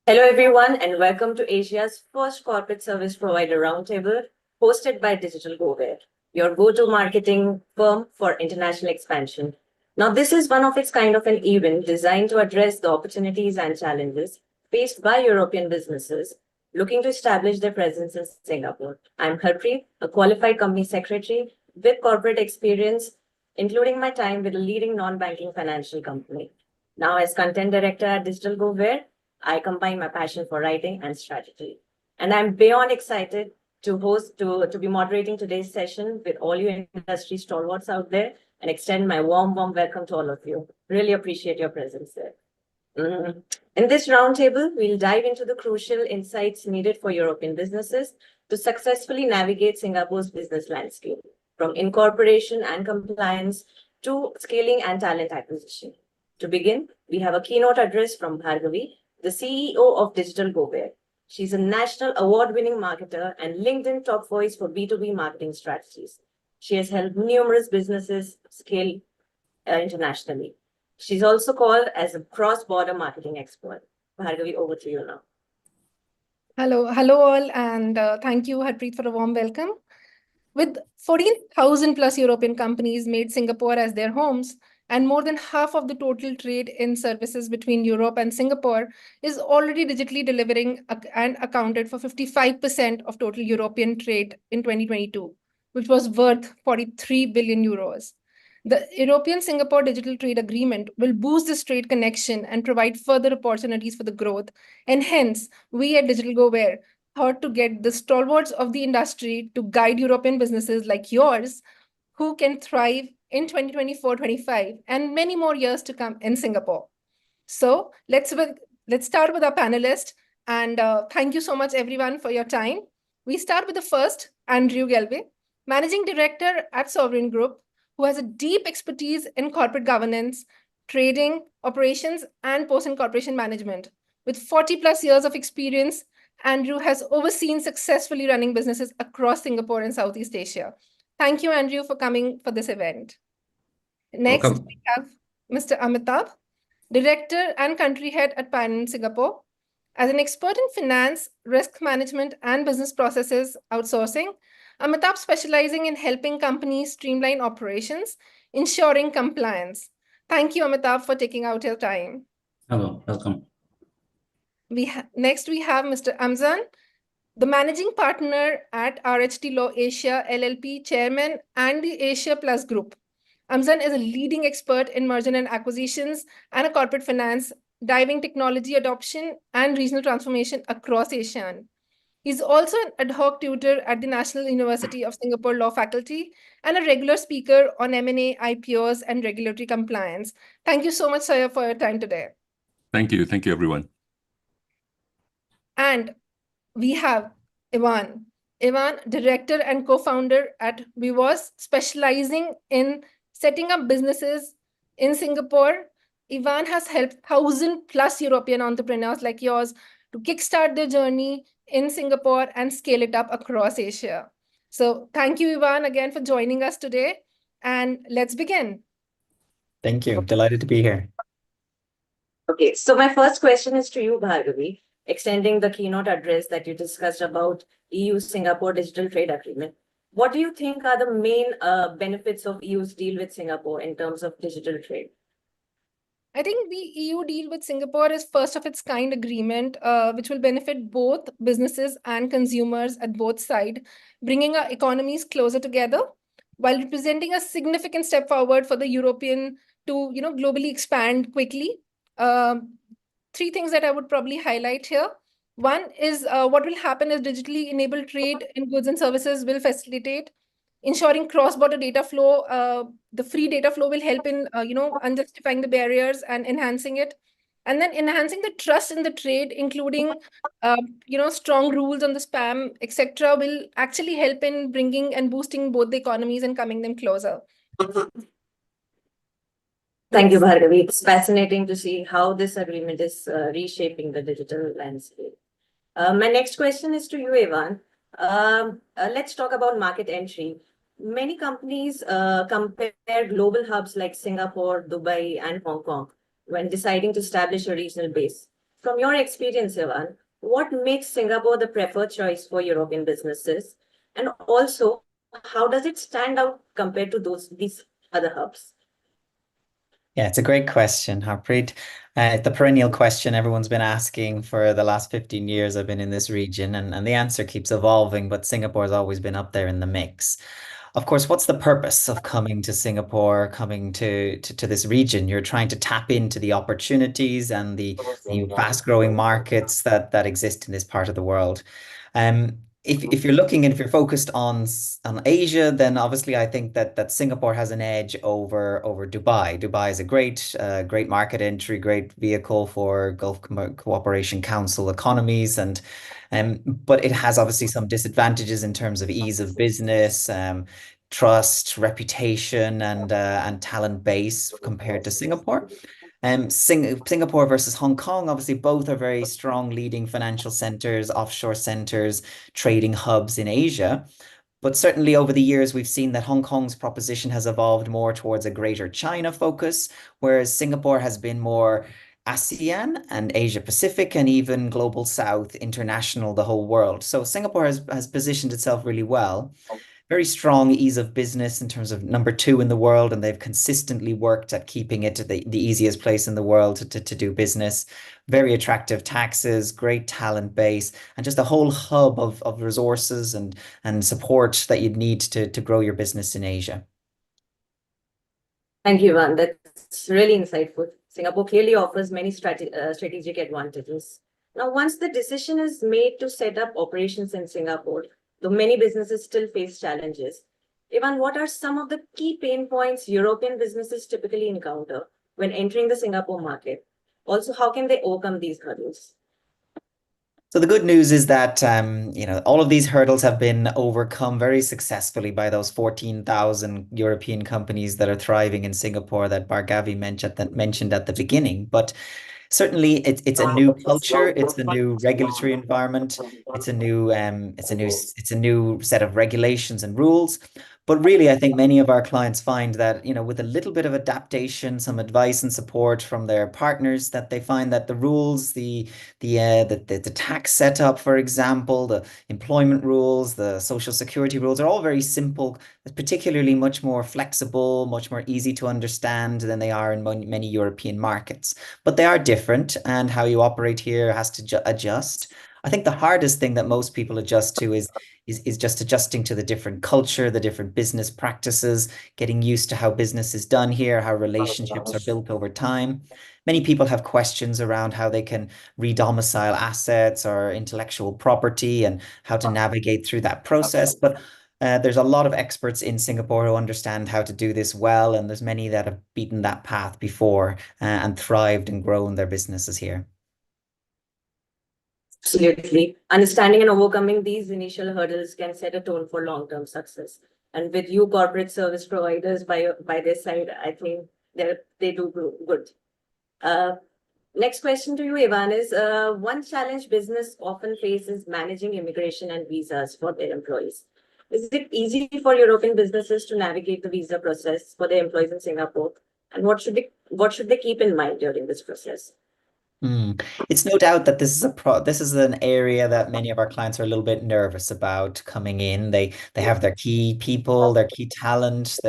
Hello, everyone, and welcome to Asia's first corporate service provider roundtable, hosted by Digital GoWare, your go-to marketing firm for international expansion. Now, this is one of its kind of an event designed to address the opportunities and challenges faced by European businesses looking to establish their presence in Singapore. I'm Harpreet, a qualified company secretary with corporate experience, including my time with a leading non-banking financial company. Now, as content director at Digital GoWare, I combine my passion for writing and strategy. And I'm beyond excited to be moderating today's session with all you industry stalwarts out there and extend my warm welcome to all of you. Really appreciate your presence there. In this roundtable, we'll dive into the crucial insights needed for European businesses to successfully navigate Singapore's business landscape, from incorporation and compliance to scaling and talent acquisition. To begin, we have a keynote address from Bhargavi, the CEO of Digital GoWare. She's a national award-winning marketer and LinkedIn top voice for B2B marketing strategies. She has helped numerous businesses scale internationally. She's also called as a cross-border marketing expert. Bhargavi, over to you now. Hello all, and thank you, Harpreet, for a warm welcome. With 14,000 plus European companies made Singapore as their homes, and more than half of the total trade in services between Europe and Singapore is already digitally delivering and accounted for 55% of total European trade in 2022, which was worth 43 billion euros. The European-Singapore Digital Trade Agreement will boost this trade connection and provide further opportunities for the growth. And hence, we at Digital GoWare thought to get the stalwarts of the industry to guide European businesses like yours who can thrive in 2024-25 and many more years to come in Singapore. So let's start with our panelists. And thank you so much, everyone, for your time. We start with the first, Andrew Gelbe, Managing Director at Sovereign Group, who has a deep expertise in corporate governance, trading, operations, and post-incorporation management. With 40 plus years of experience, Andrew has overseen successfully running businesses across Singapore and Southeast Asia. Thank you, Andrew, for coming for this event. Next, Welcome. we have Mr. Amitabh, Director and Country Head at Pioneer Singapore. As an expert in finance, risk management, and business processes outsourcing, Amitabh specializing in helping companies streamline operations, ensuring compliance. Thank you, Amitabh, for taking out your time. Hello, welcome. Next, we have Mr. Amzan, the Managing Partner at RHT Law Asia LLP Chairman and the Asia Plus Group. Amzan is a leading expert in merger and acquisitions and corporate finance, driving technology adoption and regional transformation across ASEAN. He's also an ad hoc tutor at the National University of Singapore Law Faculty and a regular speaker on M&A, IPOs, and regulatory compliance. Thank you so much, sir, for your time today. Thank you, everyone. And we have Ivan, director and co-founder at Vivos, specializing in setting up businesses in Singapore. Ivan has helped 1,000 plus European entrepreneurs like yours to kickstart their journey in Singapore and scale it up across Asia. So thank you, Ivan, again for joining us today. And let's begin. Thank you. Delighted to be here. Okay, so my first question is to you, Bhargavi, extending the keynote address that you discussed about EU-Singapore Digital Trade Agreement. What do you think are the main benefits of EU's deal with Singapore in terms of digital trade? I think the EU deal with Singapore is first of its kind agreement, which will benefit both businesses and consumers at both sides, bringing our economies closer together while representing a significant step forward for the European to globally expand quickly. Three things that I would probably highlight here. One is what will happen is digitally enabled trade in goods and services will facilitate ensuring cross-border data flow. The free data flow will help in unjustifying the barriers and enhancing it, and then enhancing the trust in the trade, including strong rules on the spam, etc., will actually help in bringing and boosting both the economies and coming them closer. Thank you, Bhargavi. It's fascinating to see how this agreement is reshaping the digital landscape. My next question is to you, Evan. Let's talk about market entry. Many companies compare global hubs like Singapore, Dubai, and Hong Kong when deciding to establish a regional base. from your experience, Ivan, what makes Singapore the preferred choice for European businesses? And also, how does it stand out compared to these other hubs? Yeah, it's a great question, Harpreet. The perennial question everyone's been asking for the last 15 years I've been in this region, and the answer keeps evolving, but Singapore has always been up there in the mix. Of course, what's the purpose of coming to Singapore, coming to this region? You're trying to tap into the opportunities and the fast-growing markets that exist in this part of the world. If you're looking and if you're focused on Asia, then obviously I think that Singapore has an edge over Dubai. Dubai is a great market entry, great vehicle for Gulf Cooperation Council economies, and but it has obviously some disadvantages in terms of ease of business, trust, reputation, and talent base compared to Singapore. Singapore versus Hong Kong, obviously both are very strong leading financial centers, offshore centers, trading hubs in Asia. But certainly over the years, we've seen that Hong Kong's proposition has evolved more towards a greater China focus, whereas Singapore has been more ASEAN and Asia Pacific and even Global South, international, the whole world. So Singapore has positioned itself really well. Very strong ease of business in terms of number two in the world, and they've consistently worked at keeping it the easiest place in the world to do business. Very attractive taxes, great talent base, and just a whole hub of resources and support that you'd need to grow your business in Asia. Thank you, Ivan. That's really insightful. Singapore clearly offers many strategic advantages. Now, once the decision is made to set up operations in Singapore, though many businesses still face challenges, Ivan, what are some of the key pain points European businesses typically encounter when entering the Singapore market? Also, how can they overcome these hurdles? So the good news is that all of these hurdles have been overcome very successfully by those 14,000 European companies that are thriving in Singapore that Bhargavi mentioned at the beginning. But certainly, it's a new culture, it's a new regulatory environment, it's a new set of regulations and rules. But really, I think many of our clients find that, with a little bit of adaptation, some advice and support from their partners, that they find that the rules, the tax setup, for example, the employment rules, the social security rules are all very simple, particularly much more flexible, much more easy to understand than they are in many European markets. But they are different, and how you operate here has to adjust. I think the hardest thing that most people adjust to is just adjusting to the different culture, the different business practices, getting used to how business is done here, how relationships are built over time. Many people have questions around how they can re-domicile assets or intellectual property and how to navigate through that process. But there's a lot of experts in Singapore who understand how to do this well, and there's many that have beaten that path before and thrived and grown their businesses here. Absolutely. Understanding and overcoming these initial hurdles can set a tone for long-term success. And with you corporate service providers by their side, I think they do good. Next question to you, Ivan, is one challenge business often faces managing immigration and visas for their employees. Is it easy for European businesses to navigate the visa process for their employees in Singapore? And what should they keep in mind during this process? It's no doubt that this is an area that many of our clients are a little bit nervous about coming in. They have their key people, their key talent,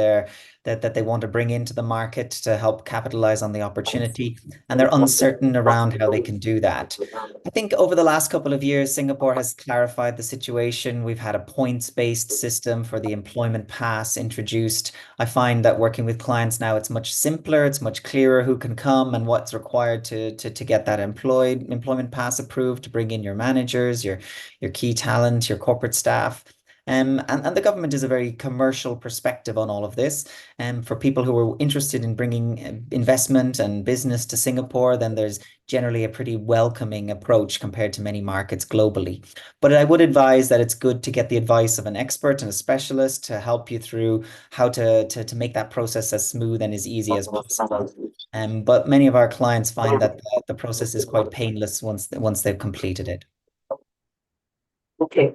that they want to bring into the market to help capitalize on the opportunity, and they're uncertain around how they can do that. I think over the last couple of years, Singapore has clarified the situation. We've had a points-based system for the employment pass introduced. I find that working with clients now, it's much simpler, it's much clearer who can come and what's required to get that employment pass approved, to bring in your managers, your key talent, your corporate staff. And the government is a very commercial perspective on all of this. And for people who are interested in bringing investment and business to Singapore, then there's generally a pretty welcoming approach compared to many markets globally. But I would advise that it's good to get the advice of an expert and a specialist to help you through how to make that process as smooth and as easy as possible. But many of our clients find that the process is quite painless once they've completed it. Okay.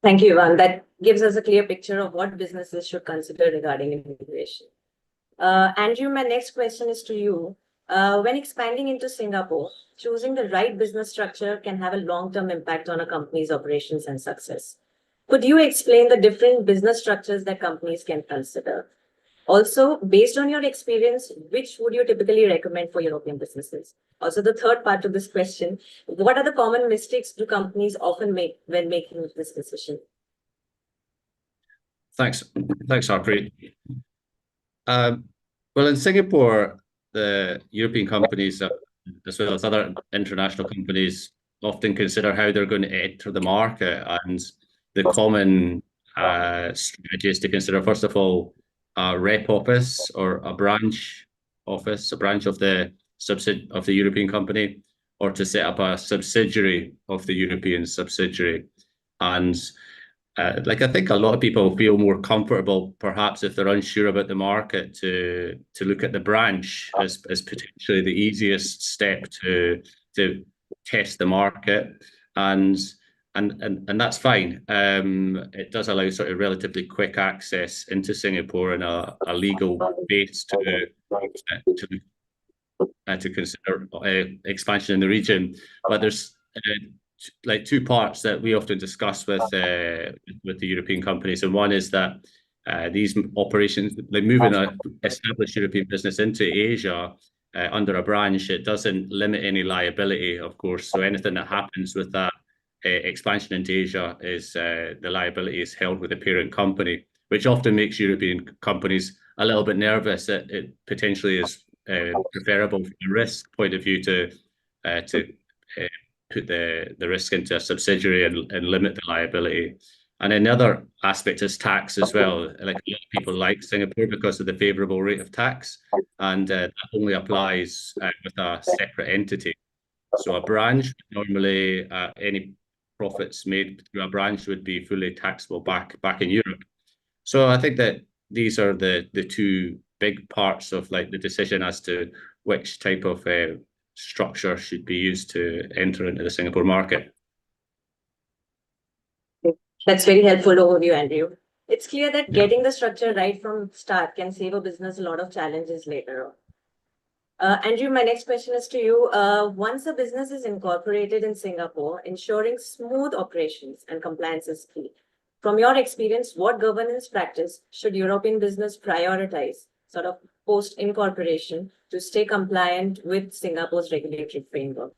Thank you, Ivan. That gives us a clear picture of what businesses should consider regarding immigration. Andrew, my next question is to you. When expanding into Singapore, choosing the right business structure can have a long-term impact on a company's operations and success. Could you explain the different business structures that companies can consider? Also, based on your experience, which would you typically recommend for European businesses? Also, the third part of this question, what are the common mistakes do companies often make when making this decision? Thanks, Harpreet. Well, in Singapore, the European companies, as well as other international companies, often consider how they're going to enter the market. And the common strategy is to consider, first of all, a rep office or a branch office, a branch of the European company, or to set up a subsidiary of the European subsidiary. And I think a lot of people feel more comfortable, perhaps if they're unsure about the market, to look at the branch as potentially the easiest step to test the market, and that's fine. It does allow sort of relatively quick access into Singapore and a legal base to consider expansion in the region. But there's two parts that we often discuss with the European companies, and one is that these operations, like moving an established European business into Asia under a branch, it doesn't limit any liability, of course. So anything that happens with that expansion into Asia is the liability is held with the parent company, which often makes European companies a little bit nervous. That it potentially is preferable from a risk point of view to put the risk into a subsidiary and limit the liability. And another aspect is tax as well. Like, a lot of people like Singapore because of the favorable rate of tax, and that only applies with a separate entity. So a branch, normally any profits made through a branch would be fully taxable back in Europe. So I think that these are the two big parts of like the decision as to which type of structure should be used to enter into the Singapore market. That's very helpful overview, Andrew. It's clear that getting the structure right from start can save a business a lot of challenges later on. Andrew, my next question is to you. Once a business is incorporated in Singapore, ensuring smooth operations and compliance is key. From your experience, what governance practice should European business prioritize sort of post-incorporation to stay compliant with Singapore's regulatory framework?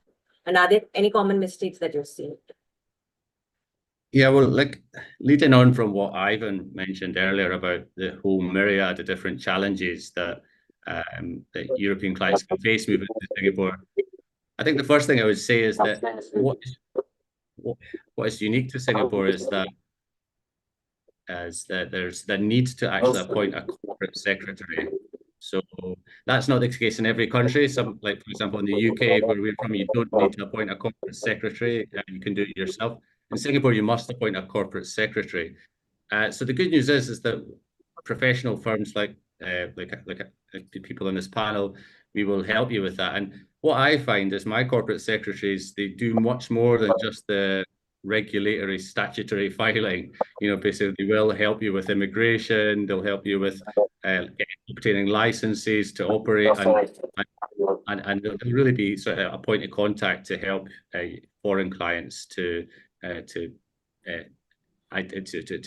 And are there any common mistakes that you've seen? Yeah, well, like leading on from what Ivan mentioned earlier about the whole myriad of different challenges that European clients can face moving to Singapore, I think the first thing I would say is that what is unique to Singapore is that there's the need to actually appoint a corporate secretary. So that's not the case in every country. Some, like for example, in the UK, where we're from, you don't need to appoint a corporate secretary. You can do it yourself. In Singapore, you must appoint a corporate secretary. So the good news is that professional firms like people on this panel, we will help you with that. And what I find is my corporate secretaries, they do much more than just the regulatory statutory filing. Basically they will help you with immigration, they'll help you with obtaining licenses to operate, and they'll really be sort of a point of contact to help foreign clients to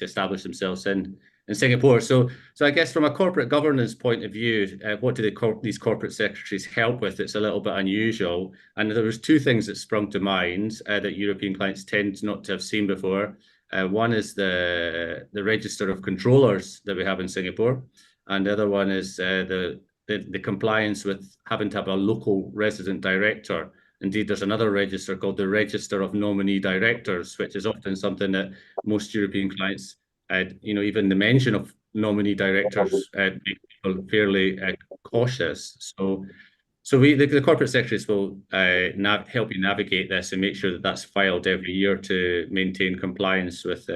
establish themselves in Singapore. So I guess from a corporate governance point of view, what do these corporate secretaries help with? It's a little bit unusual. And there was two things that sprung to mind that European clients tend not to have seen before. One is the register of controllers that we have in Singapore. And the other one is the compliance with having to have a local resident director. Indeed, there's another register called the Register of Nominee Directors, which is often something that most European clients, even the mention of nominee directors make people fairly cautious. So the corporate secretaries will help you navigate this and make sure that that's filed every year to maintain compliance with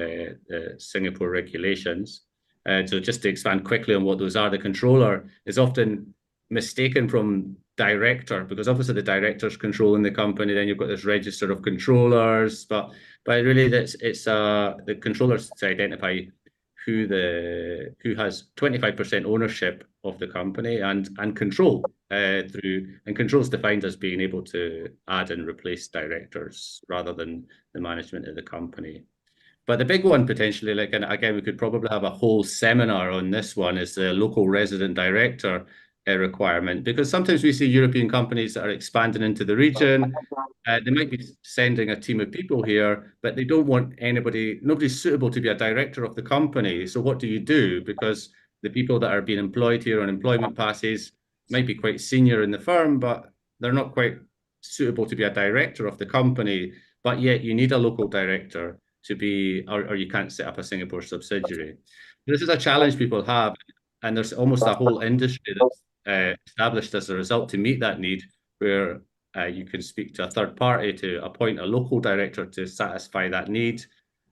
Singapore regulations. So just to expand quickly on what those are, the controller is often mistaken from director, because obviously the director's controlling the company, then you've got this register of controllers, but really it's the controllers to identify who has 25% ownership of the company and control control is defined as being able to add and replace directors rather than the management of the company. But the big one potentially, like, and again, we could probably have a whole seminar on this one, is the local resident director requirement, because sometimes we see European companies that are expanding into the region. They might be sending a team of people here, but they don't want nobody suitable to be a director of the company. So what do you do? Because the people that are being employed here on employment passes might be quite senior in the firm, but they're not quite suitable to be a director of the company. But yet you need a local director to be, or you can't set up a Singapore subsidiary. This is a challenge people have, and there's almost a whole industry that's established as a result to meet that need, where you can speak to a third party to appoint a local director to satisfy that need.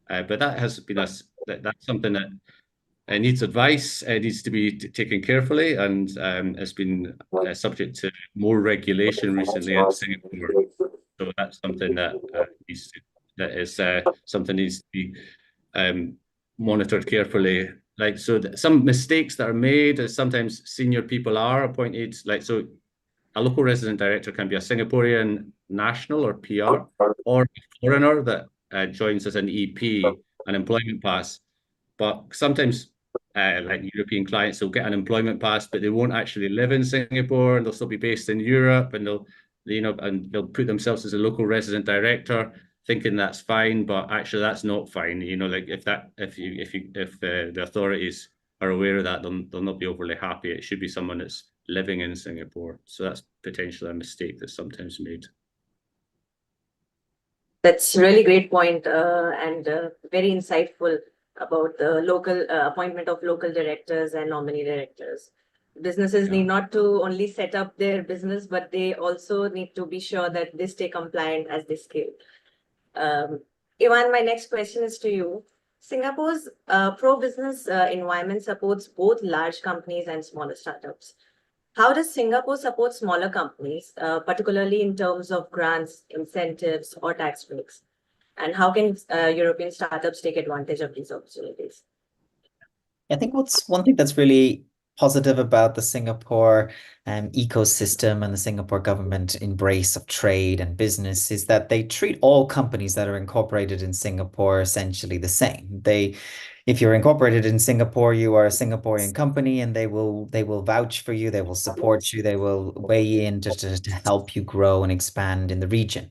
But that has been that's something that needs advice. It needs to be taken carefully, and it's been subject to more regulation recently in Singapore. So that's something that needs to be monitored carefully. Like, so some mistakes that are made is sometimes senior people are appointed. Like, so a local resident director can be a Singaporean national or PR, or a foreigner that joins as an EP, an employment pass. But sometimes, like European clients, will get an employment pass, but they won't actually live in Singapore, and they'll still be based in Europe, and they'll put themselves as a local resident director, thinking that's fine, but actually that's not fine. Like if the authorities are aware of that, they'll not be overly happy. It should be someone that's living in Singapore. So that's potentially a mistake that's sometimes made. That's a really great point, and very insightful about the local appointment of local directors and nominee directors. Businesses need not to only set up their business, but they also need to be sure that they stay compliant as they scale. Ivan, my next question is to you. Singapore's pro-business environment supports both large companies and smaller startups. How does Singapore support smaller companies, particularly in terms of grants, incentives, or tax breaks? And how can European startups take advantage of these opportunities? I think one thing that's really positive about the Singapore ecosystem and the Singapore government embrace of trade and business is that they treat all companies that are incorporated in Singapore essentially the same. If you're incorporated in Singapore, you are a Singaporean company, and they will vouch for you, they will support you, they will weigh in to help you grow and expand in the region.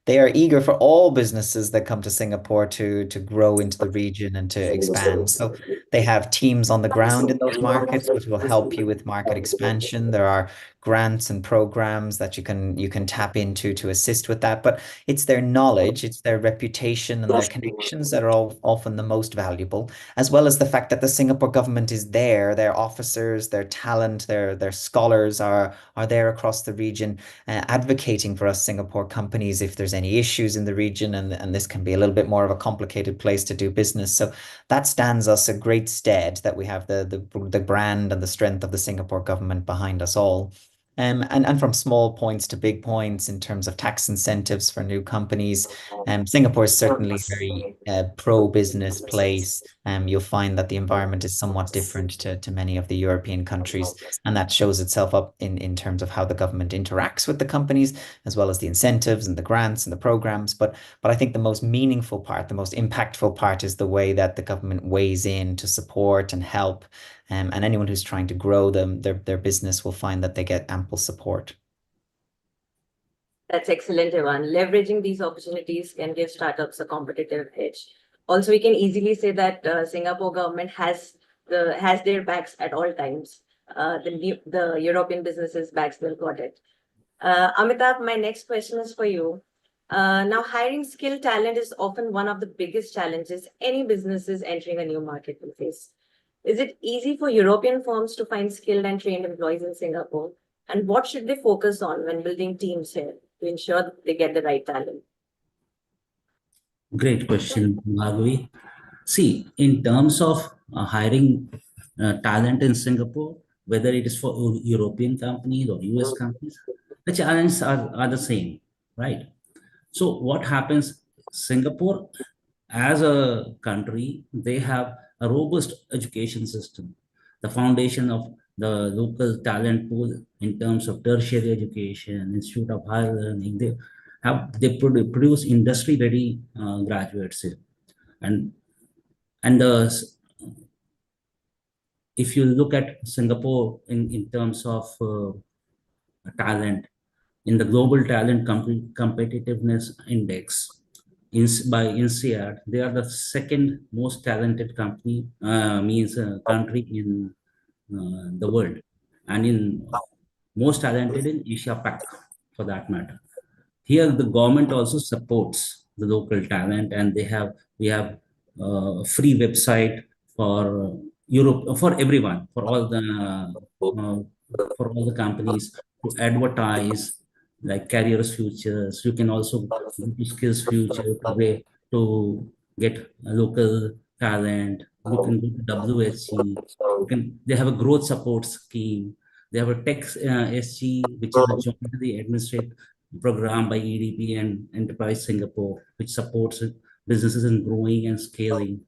They are eager for all businesses that come to Singapore to grow into the region and to expand. So they have teams on the ground in those markets, which will help you with market expansion. There are grants and programs that you can tap into to assist with that. But it's their knowledge, it's their reputation and their connections that are often the most valuable, as well as the fact that the Singapore government is there. Their officers, their talent, their scholars are there across the region, advocating for us Singapore companies if there's any issues in the region, and this can be a little bit more of a complicated place to do business. So that stands us a great stead that we have the brand and the strength of the Singapore government behind us all. And from small points to big points in terms of tax incentives for new companies, Singapore is certainly a very pro-business place. You'll find that the environment is somewhat different to many of the European countries, and that shows itself up in terms of how the government interacts with the companies, as well as the incentives and the grants and the programs. But I think the most meaningful part, the most impactful part, is the way that the government weighs in to support and help. And anyone who's trying to grow their business will find that they get ample support. That's excellent, Ivan. Leveraging these opportunities can give startups a competitive edge. Also, we can easily say that Singapore government has their backs at all times. The European businesses backs will got it. Amitabh, my next question is for you. Now, hiring skilled talent is often one of the biggest challenges any businesses entering a new market will face. Is it easy for European firms to find skilled and trained employees in Singapore? And what should they focus on when building teams here to ensure that they get the right talent? Great question, Bhargavi. See, in terms of hiring talent in Singapore, whether it is for European companies or US companies, the challenges are the same, right? So what happens, Singapore as a country, they have a robust education system. The foundation of the local talent pool in terms of tertiary education, Institute of Higher Learning, they produce industry-ready graduates here. And if you look at Singapore in terms of talent, in the global talent competitiveness index by INSEAD, they are the second most talented country in the world, and in most talented in Asia Pac, for that matter. Here the government also supports the local talent, and we have a free website for Europe, for everyone, for all the companies to advertise, like Careers Futures. You can also go to Skills Future to get a local talent. You can go to WSG. They have a growth support scheme. They have a tech SG, which is a jointly administered program by EDP and Enterprise Singapore, which supports businesses in growing and scaling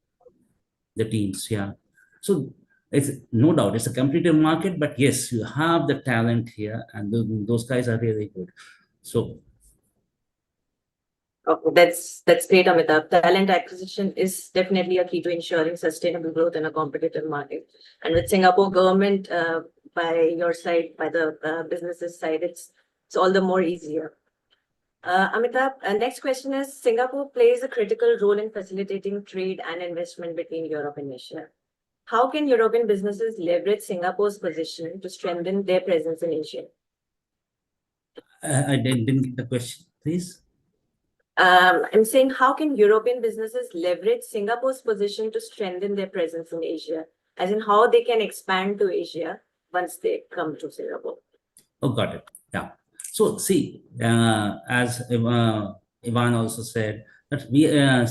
the teams. Yeah. So it's no doubt it's a competitive market, but yes, you have the talent here, and those guys are really good. So Okay, that's great, Amitabh. Talent acquisition is definitely a key to ensuring sustainable growth in a competitive market. And with Singapore government by your side, by the businesses side, it's all the more easier. Amitabh, next question is: Singapore plays a critical role in facilitating trade and investment between Europe and Asia. How can European businesses leverage Singapore's position to strengthen their presence in Asia? I didn't get the question, please. I'm saying, how can European businesses leverage Singapore's position to strengthen their presence in Asia? As in, how they can expand to Asia once they come to Singapore? Oh, got it. Yeah. So see, as Ivan also said, that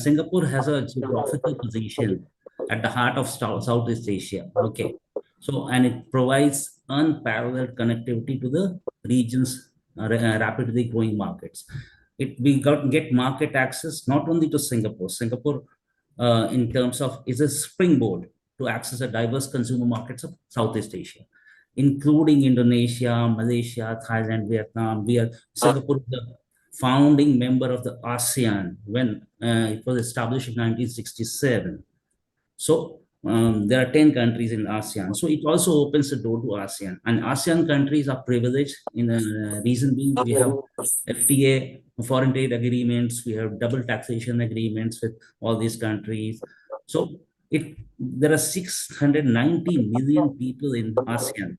Singapore has a geographical position at the heart of Southeast Asia. Okay. So, and it provides unparalleled connectivity to the region's rapidly growing markets. Get market access not only to Singapore. Singapore, in terms of, is a springboard to access a diverse consumer markets of Southeast Asia, including Indonesia, Malaysia, Thailand, Vietnam. Singapore is the founding member of the ASEAN when it was established in 1967. So there are 10 countries in ASEAN. So it also opens the door to ASEAN. And ASEAN countries are privileged in a reason being we have FTA, foreign trade agreements, we have double taxation agreements with all these countries. So there are 690 million people in ASEAN,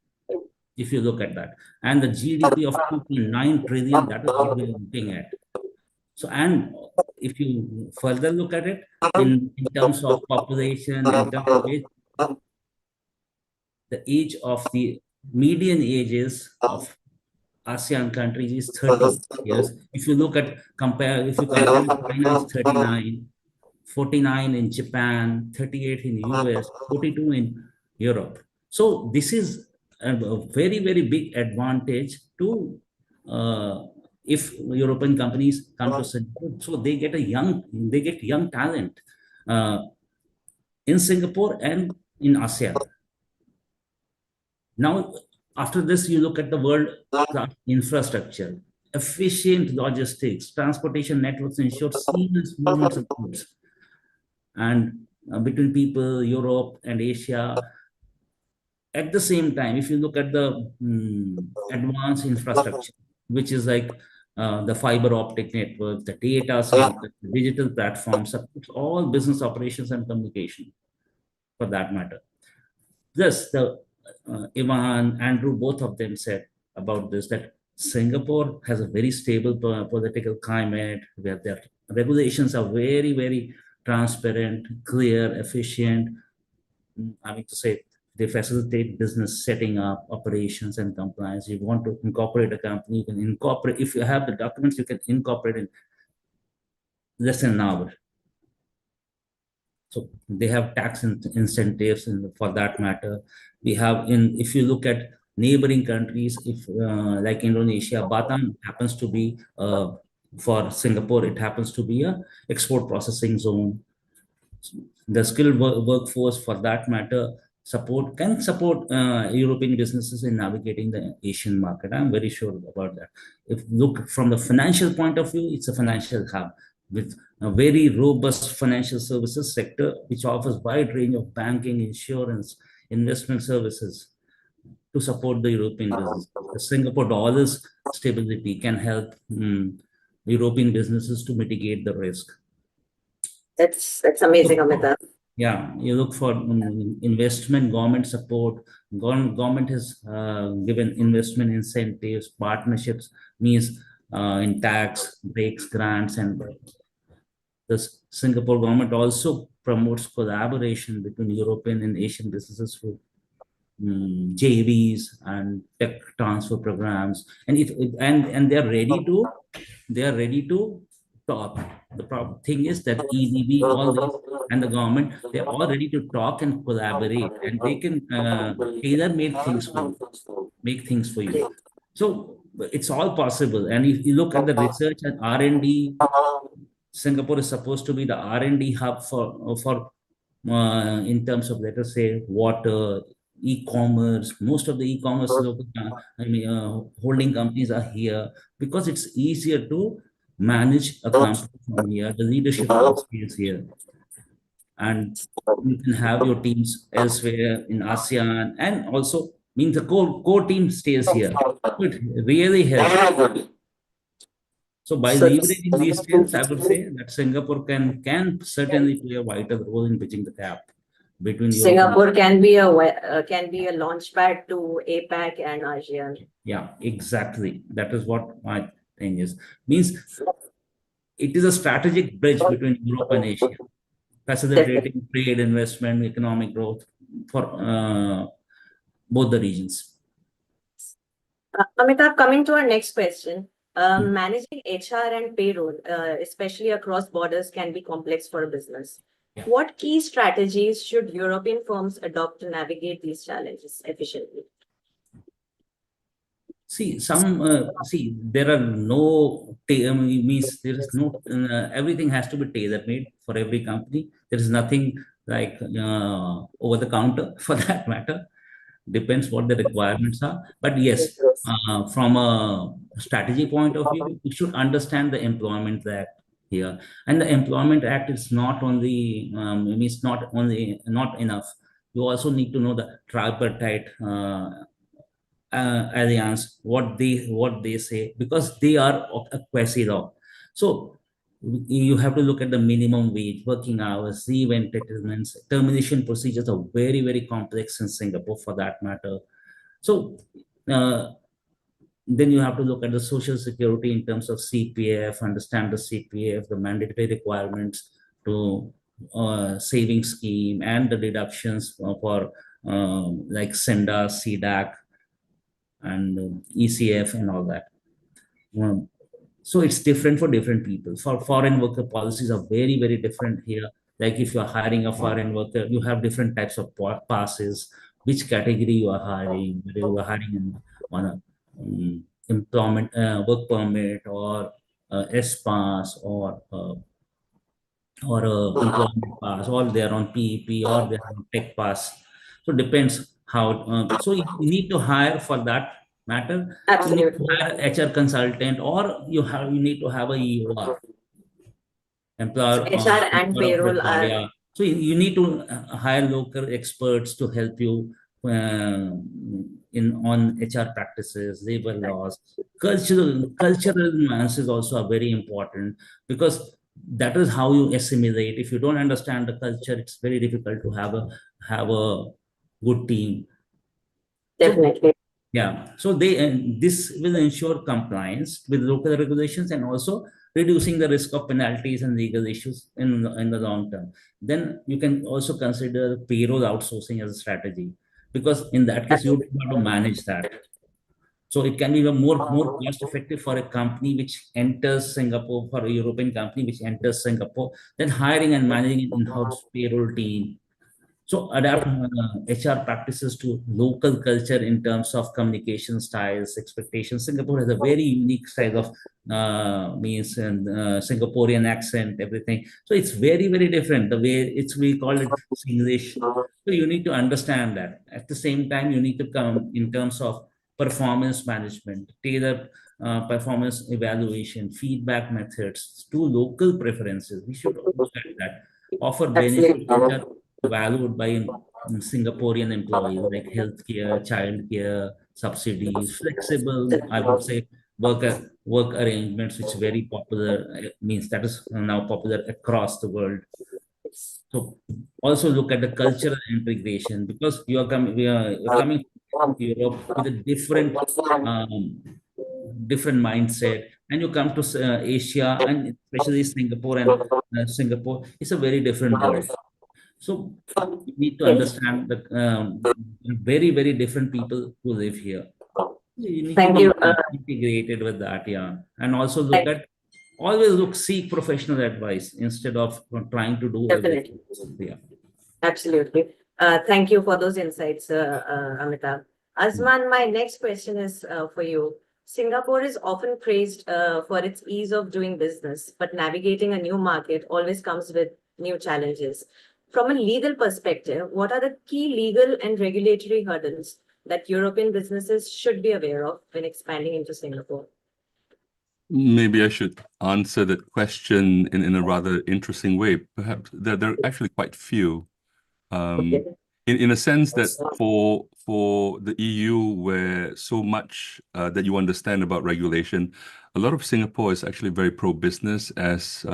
if you look at that. And the GDP of 2.9 trillion, that is what we are looking at. So, and if you further look at it in terms of population, in terms of age, the age of the median ages of ASEAN countries is 30 years. If you compare China is 39, 49 in Japan, 38 in US, 42 in Europe. So this is a very, very big advantage to if European companies come to Singapore. So they get young talent in Singapore and in ASEAN. Now, after this, you look at the world infrastructure, efficient logistics, transportation networks ensure seamless movements of goods. And between people, Europe and Asia. At the same time, if you look at the advanced infrastructure, which is like the fiber optic network, the data center, the digital platforms, supports all business operations and communication, for that matter. Thus, Ivan, Andrew, both of them said about this, that Singapore has a very stable political climate where their regulations are very, very transparent, clear, efficient. I mean to say, they facilitate business setting up, operations, and compliance. You want to incorporate a company, you can incorporate. If you have the documents, you can incorporate in less than an hour. So they have tax incentives, and for that matter, if you look at neighboring countries, if like Indonesia, Batam happens to be for Singapore, it happens to be a export processing zone. The skilled workforce, for that matter, can support European businesses in navigating the Asian market. I'm very sure about that. If look from the financial point of view, it's a financial hub with a very robust financial services sector, which offers wide range of banking, insurance, investment services to support the European business. The Singapore dollar's stability can help European businesses to mitigate the risk. That's amazing, Amitabh. Yeah, you look for investment, government support. Government has given investment incentives, partnerships, means in tax breaks, grants, and the Singapore government also promotes collaboration between European and Asian businesses through JVs and tech transfer programs, and they are ready to talk. The problem thing is that EDB, all these, and the government, they're all ready to talk and collaborate, and they can tailor make things for you. So it's all possible. And if you look at the research and R&D, Singapore is supposed to be the R&D hub for in terms of, let us say, water, e-commerce. Most of the e-commerce holding companies are here because it's easier to manage a company from here. The leadership is here, and you can have your teams elsewhere in ASEAN, and also means the core team stays here. It really helps. So by So- leveraging these skills, I would say that Singapore can certainly play a vital role in bridging the gap between Europe and Singapore can be a launchpad to APAC and ASEAN. yeah, exactly. That is what my thing is. Means it is a strategic bridge between Europe and Asia, facilitating trade, investment, economic growth for both the regions. Amitabh, coming to our next question. Managing HR and payroll, especially across borders, can be complex for a business. Yeah. What key strategies should European firms adopt to navigate these challenges efficiently? See, there are no, means there is no, everything has to be tailor-made for every company. There is nothing like over the counter for that matter. Depends what the requirements are. But yes, from a strategy point of view, you should understand the Employment Act here. And the Employment Act is not only, means not enough. You also need to know the tripartite alliance, what they say, because they are a quasi law. So you have to look at the minimum wage, working hours, leave entitlements, termination procedures are very, very complex in Singapore for that matter. So then you have to look at the social security in terms of CPF, understand the CPF, the mandatory requirements to saving scheme, and the deductions for like SENDA, CDAC, and ECF and all that. So it's different for different people. For foreign worker, policies are very, very different here. Like if you're hiring a foreign worker, you have different types of passes, which category you are hiring, whether you are hiring on a employment work permit, or S pass, or employment pass, or they're on PEP, or they're on tech pass. So depends how. So you need to hire, for that matter, you need to Absolutely. hire HR consultant, or you need to have a EOR, employer HR and employer of payroll record. are Yeah. So you need to hire local experts to help you on HR practices, labor laws. Cultural nuances also are very important, because that is how you assimilate. If you don't understand the culture, it's very difficult to have a good team. definitely. Yeah, so this will ensure compliance with local regulations, and also reducing the risk of penalties and legal issues in the long term. Then you can also consider payroll outsourcing as a strategy, because in that case you don't have to manage that. So it can be more cost effective for a company which enters Singapore, for a European company which enters Singapore, than hiring and managing an in-house payroll team. So adapt HR practices to local culture in terms of communication styles, expectations. Singapore has a very unique style of means and Singaporean accent, everything. So it's very, very different. The way we call it Singlish. So you need to understand that. At the same time, you need to come in terms of performance management, tailor performance evaluation, feedback methods to local preferences. We should look at that. Offer benefits which are valued by Singaporean employees like healthcare, childcare, subsidies, flexible, I would say, work arrangements, which is very popular, means that is now popular across the world. So also look at the cultural integration because you're coming to Europe with a um, different mindset, and you come to Asia and especially Singapore, and Singapore is a very different world. So you need to Yes. understand that very, very different people who live here. You need to Thank be you. integrated with that, yeah. And also always seek professional advice instead of trying to do everything. Definitely. Yeah. Absolutely. Thank you for those insights, Amitabh. Azman, my next question is for you. Singapore is often praised for its ease of doing business, but navigating a new market always comes with new challenges. From a legal perspective, what are the key legal and regulatory hurdles that European businesses should be aware of when expanding into Singapore? Maybe I should answer that question in a rather interesting way. Perhaps there are actually quite few. In a sense that for the EU, where so much that you understand about regulation, a lot of Singapore is actually very pro-business, as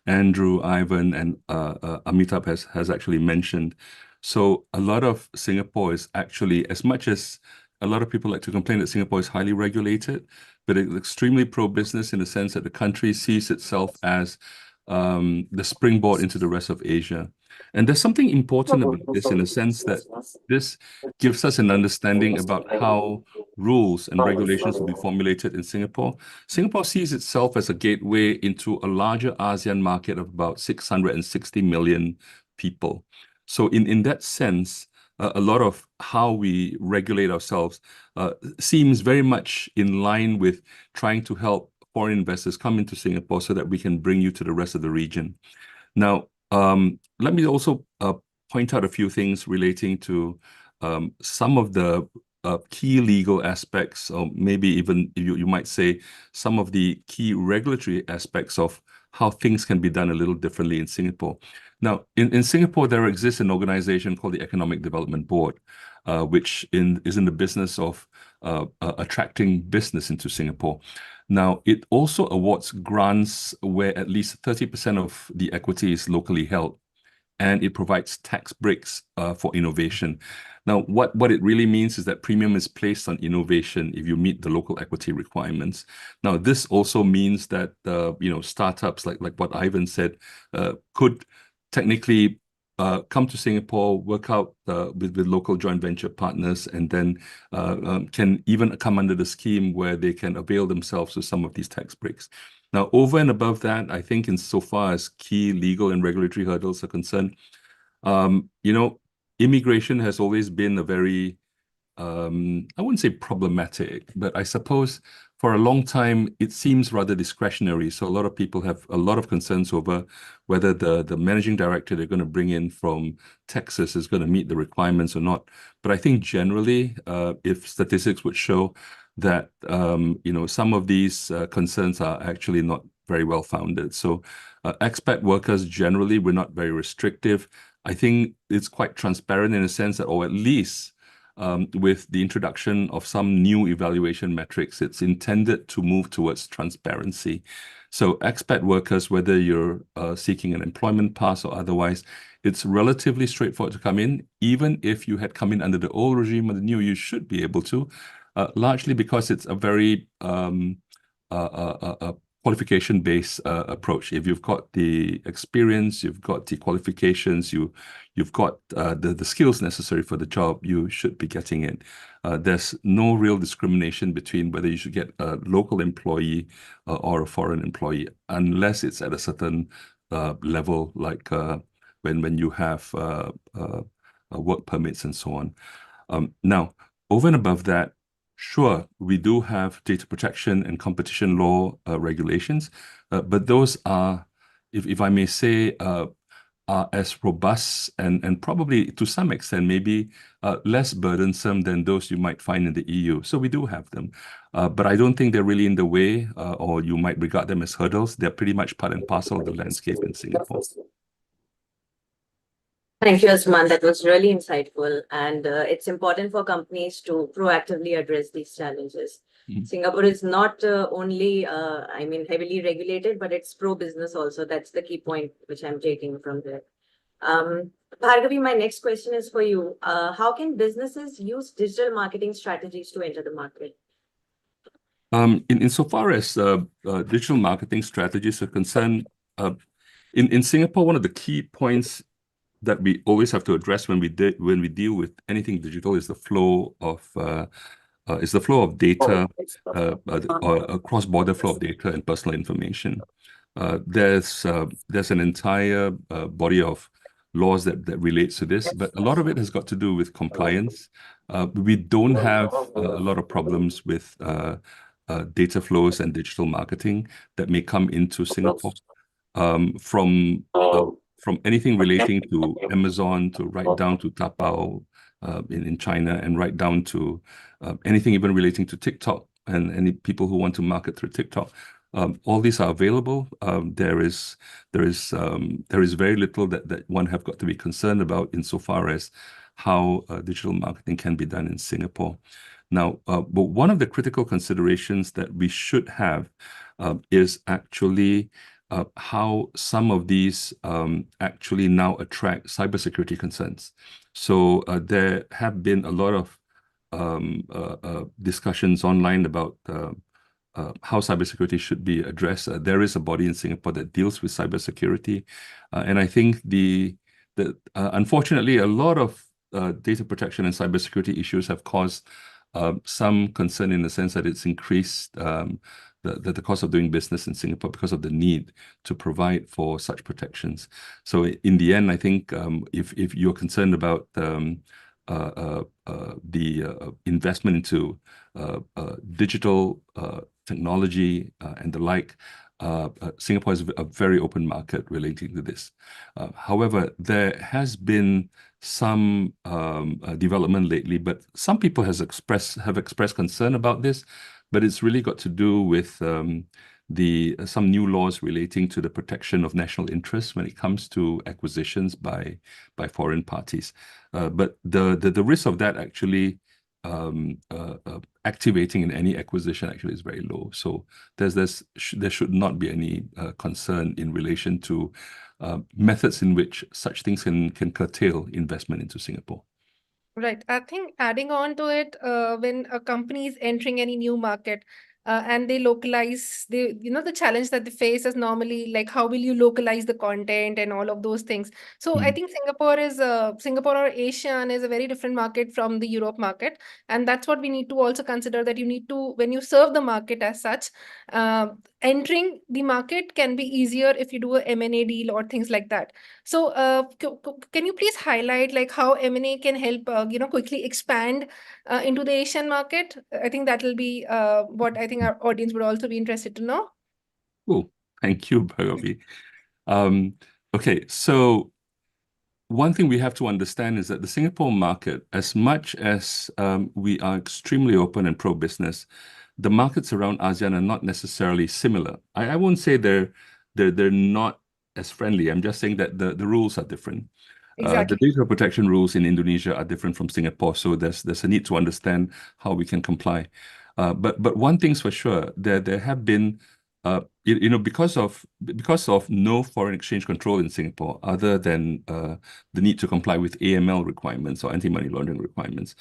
Andrew, Ivan, and Amitabh has actually mentioned. So a lot of Singapore is actually, as much as a lot of people like to complain that Singapore is highly regulated, but it's extremely pro-business in the sense that the country sees itself as the springboard into the rest of Asia. And there's something important about this in the sense that this gives us an understanding about how rules and regulations will be formulated in Singapore. Singapore sees itself as a gateway into a larger ASEAN market of about 660 million people. So in that sense, a lot of how we regulate ourselves seems very much in line with trying to help foreign investors come into Singapore so that we can bring you to the rest of the region. Now, let me also point out a few things relating to some of the key legal aspects, or maybe even you might say some of the key regulatory aspects of how things can be done a little differently in Singapore. Now, in Singapore, there exists an organization called the Economic Development Board, which is in the business of attracting business into Singapore. Now, it also awards grants where at least 30% of the equity is locally held, and it provides tax breaks for innovation. Now, what it really means is that premium is placed on innovation if you meet the local equity requirements. Now, this also means that startups like what Ivan said could technically come to Singapore, work out with local joint venture partners, and then can even come under the scheme where they can avail themselves of some of these tax breaks. Now, over and above that, I think insofar as key legal and regulatory hurdles are concerned, immigration has always been a very, I wouldn't say problematic, but I suppose for a long time, it seems rather discretionary. So a lot of people have a lot of concerns over whether the managing director they're going to bring in from Texas is going to meet the requirements or not. But I think generally, if statistics would show that, some of these concerns are actually not very well founded. So expat workers generally, we're not very restrictive. I think it's quite transparent in a sense that, or at least with the introduction of some new evaluation metrics, it's intended to move towards transparency. So expat workers, whether you're seeking an employment pass or otherwise, it's relatively straightforward to come in. Even if you had come in under the old regime or the new, you should be able to, largely because it's a very qualification-based approach. If you've got the experience, you've got the qualifications, you've got the skills necessary for the job, you should be getting it. There's no real discrimination between whether you should get a local employee or a foreign employee, unless it's at a certain level, like when you have work permits and so on. Now, over and above that, sure, we do have data protection and competition law regulations, but those are, if I may say, are as robust and probably to some extent maybe less burdensome than those you might find in the EU. So we do have them, but I don't think they're really in the way, or you might regard them as hurdles. They're pretty much part and parcel of the landscape in Singapore. Thank you, Asman. That was really insightful. And it's important for companies to proactively address these challenges. Singapore is not only, heavily regulated, but it's pro-business also. That's the key point which I'm taking from there. Bhargavi, my next question is for you. How can businesses use digital marketing strategies to enter the market? Insofar as digital marketing strategies are concerned, in Singapore, one of the key points that we always have to address when we deal with anything digital is the flow of data, a cross-border flow of data and personal information. There's an entire body of laws that relates to this, but a lot of it has got to do with compliance. We don't have a lot of problems with data flows and digital marketing that may come into Singapore, from anything relating to Amazon to right down to Taobao in China, and right down to anything even relating to TikTok and any people who want to market through TikTok. All these are available. There is very little that one have got to be concerned about insofar as how digital marketing can be done in Singapore. Now, but one of the critical considerations that we should have is actually how some of these actually now attract cybersecurity concerns. So there have been a lot of discussions online about how cybersecurity should be addressed. There is a body in Singapore that deals with cybersecurity, and I think unfortunately a lot of data protection and cybersecurity issues have caused some concern in the sense that it's increased the cost of doing business in Singapore because of the need to provide for such protections. So in the end, I think if you're concerned about the investment into digital technology and the like, Singapore is a very open market relating to this. However, there has been some development lately, but some people have expressed concern about this. But it's really got to do with some new laws relating to the protection of national interests when it comes to acquisitions by foreign parties. But the risk of that actually activating in any acquisition actually is very low. So there should not be any concern in relation to methods in which such things can curtail investment into Singapore. Right. I think adding on to it, when a company is entering any new market, and they localize, the challenge that they face is normally like, how will you localize the content and all of those things. So I think Singapore or ASEAN is a very different market from the Europe market. And that's what we need to also consider, that you need to, when you serve the market as such, entering the market can be easier if you do a M&A deal or things like that. So can you please highlight like how M&A can help, quickly expand into the Asian market? I think that will be what I think our audience would also be interested to know. Cool. Thank you, Bhargavi. Okay, so one thing we have to understand is that the Singapore market, as much as we are extremely open and pro-business, the markets around ASEAN are not necessarily similar. I won't say they're not as friendly. I'm just saying that the rules are different. Exactly. The data protection rules in Indonesia are different from Singapore, so there's a need to understand how we can comply. But one thing's for sure, there have been because of no foreign exchange control in Singapore, other than the need to comply with AML requirements or anti-money laundering requirements,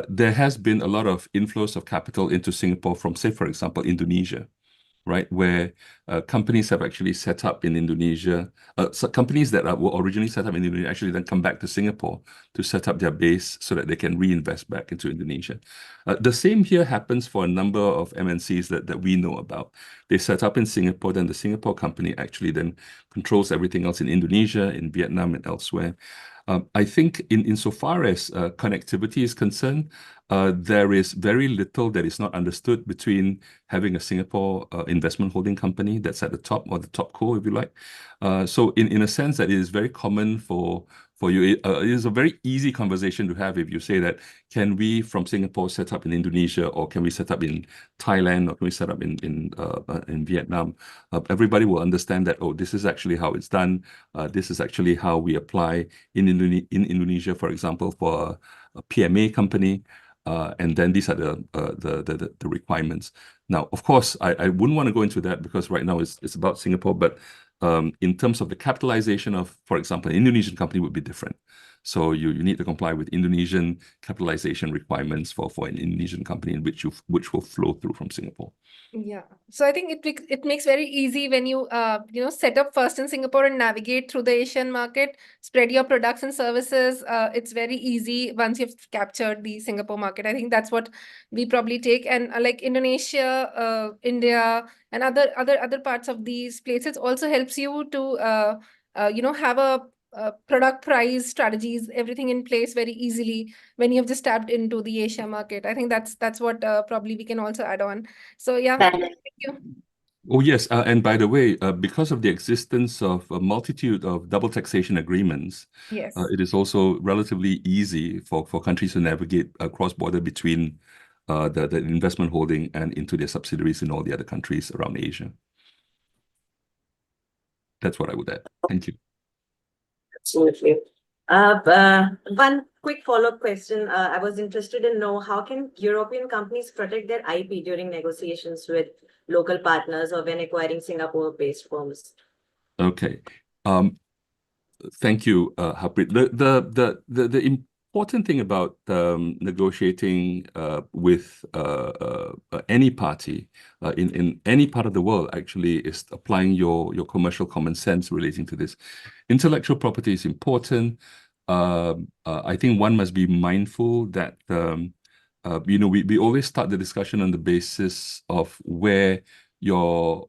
there has been a lot of inflows of capital into Singapore from, say, for example, Indonesia, right, where companies have actually set up in Indonesia. So companies that were originally set up in Indonesia actually then come back to Singapore to set up their base so that they can reinvest back into Indonesia. The same here happens for a number of MNCs that we know about. They set up in Singapore, then the Singapore company actually then controls everything else in Indonesia, in Vietnam, and elsewhere. I think insofar as connectivity is concerned, there is very little that is not understood between having a Singapore investment holding company that's at the top, or the top co, if you like. So in a sense that it is very common for you. It is a very easy conversation to have if you say that, can we from Singapore set up in Indonesia, or can we set up in Thailand, or can we set up in Vietnam? Everybody will understand that, oh, this is actually how it's done. This is actually how we apply in Indonesia, for example, for a PMA company. And then these are the requirements. Now, of course, I wouldn't want to go into that because right now it's about Singapore, but in terms of the capitalization of, for example, an Indonesian company would be different. So you need to comply with Indonesian capitalization requirements for an Indonesian company, in which will flow through from Singapore. Yeah. So I think it makes very easy when you set up first in Singapore and navigate through the Asian market, spread your products and services. It's very easy once you've captured the Singapore market. I think that's what we probably take. And like Indonesia, India, and other parts of these places also helps you to have a product price strategies, everything in place very easily when you've just tapped into the Asia market. I think that's what probably we can also add on. So yeah, thank you. Oh, yes. And by the way, because of the existence of a multitude of double taxation agreements, Yes. it is also relatively easy for countries to navigate cross-border between the investment holding and into their subsidiaries in all the other countries around Asia. That's what I would add. Thank you. Absolutely. One quick follow-up question. I was interested in know how can European companies protect their IP during negotiations with local partners or when acquiring Singapore-based firms? Okay. Thank you, Harpreet. The important thing about negotiating with any party in any part of the world actually is applying your commercial common sense relating to this. Intellectual property is important. I think one must be mindful that we always start the discussion on the basis of where your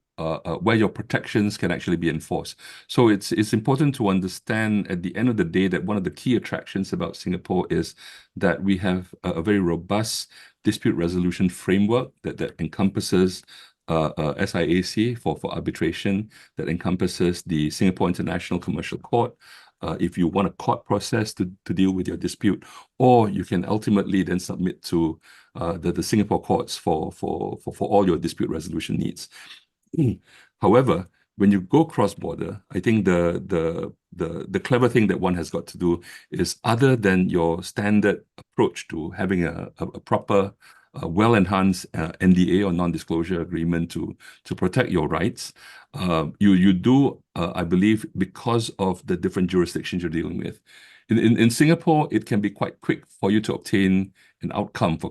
protections can actually be enforced. So it's important to understand at the end of the day that one of the key attractions about Singapore is that we have a very robust dispute resolution framework that encompasses SIAC for arbitration, that encompasses the Singapore International Commercial Court. If you want a court process to deal with your dispute, or you can ultimately then submit to the Singapore courts for all your dispute resolution needs. However, when you go cross-border, I think the clever thing that one has got to do is, other than your standard approach to having a proper well-enhanced NDA or non-disclosure agreement to protect your rights, you do, I believe, because of the different jurisdictions you're dealing with. In Singapore, it can be quite quick for you to obtain an outcome for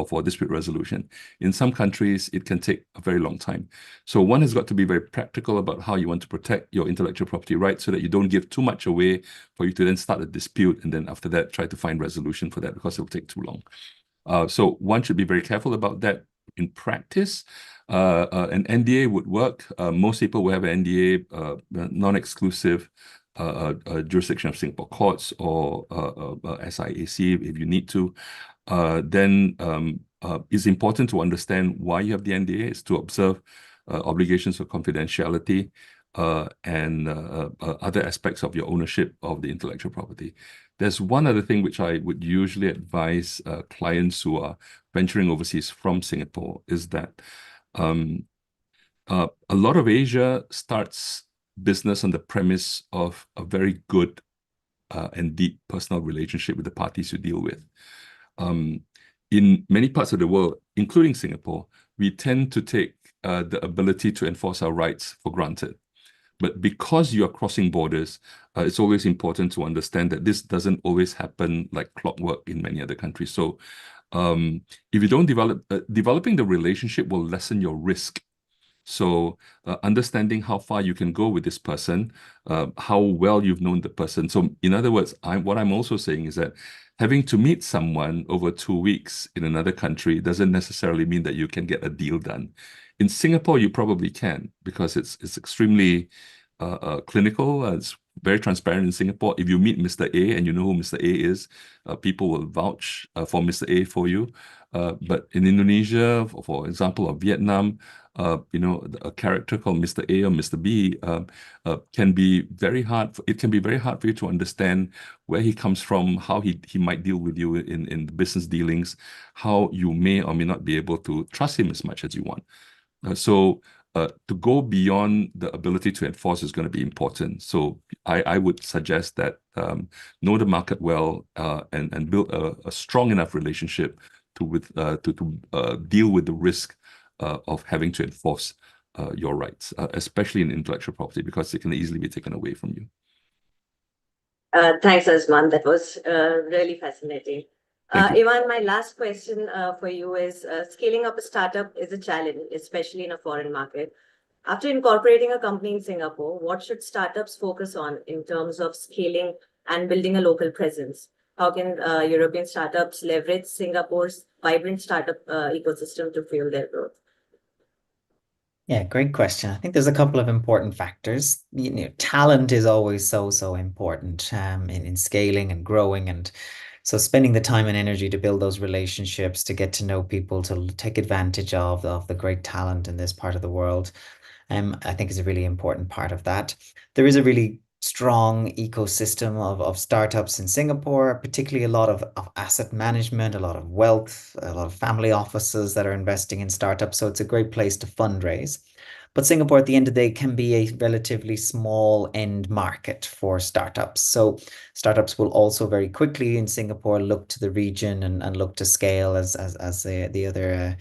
for dispute resolution. In some countries, it can take a very long time. So one has got to be very practical about how you want to protect your intellectual property rights so that you don't give too much away for you to then start a dispute and then after that try to find resolution for that, because it will take too long. So one should be very careful about that. In practice, an NDA would work. Most people will have an NDA, non-exclusive jurisdiction of Singapore courts or SIAC if you need to. Then it's important to understand why you have the NDA. It's to observe obligations of confidentiality and other aspects of your ownership of the intellectual property. There's one other thing which I would usually advise clients who are venturing overseas from Singapore is that a lot of Asia starts business on the premise of a very good and deep personal relationship with the parties you deal with. In many parts of the world, including Singapore, we tend to take the ability to enforce our rights for granted. But because you are crossing borders, it's always important to understand that this doesn't always happen like clockwork in many other countries. So if you don't developing the relationship will lessen your risk. So understanding how far you can go with this person, how well you've known the person. So in other words, what I'm also saying is that having to meet someone over 2 weeks in another country doesn't necessarily mean that you can get a deal done. In Singapore, you probably can, because it's extremely clinical. It's very transparent in Singapore. If you meet Mr. A and you know who Mr. A is, people will vouch for Mr. A for you. But in Indonesia, for example, or Vietnam, a character called Mr. A or Mr. B can be very hard. It can be very hard for you to understand where he comes from, how he might deal with you in business dealings, how you may or may not be able to trust him as much as you want. So to go beyond the ability to enforce is going to be important. So I would suggest that know the market well and build a strong enough relationship to deal with the risk of having to enforce your rights, especially in intellectual property, because it can easily be taken away from you. Thanks, Azman. That was really fascinating. Thank you. Ivan, my last question for you is scaling up a startup is a challenge, especially in a foreign market. After incorporating a company in Singapore, what should startups focus on in terms of scaling and building a local presence? How can European startups leverage Singapore's vibrant startup ecosystem to fuel their growth? Yeah, great question. I think there's a couple of important factors. Talent is always so important in scaling and growing, and so spending the time and energy to build those relationships, to get to know people, to take advantage of the great talent in this part of the world, I think is a really important part of that. There is a really strong ecosystem of startups in Singapore, particularly a lot of asset management, a lot of wealth, a lot of family offices that are investing in startups. So it's a great place to fundraise. But Singapore, at the end of the day, can be a relatively small end market for startups. So startups will also very quickly in Singapore look to the region and look to scale as the other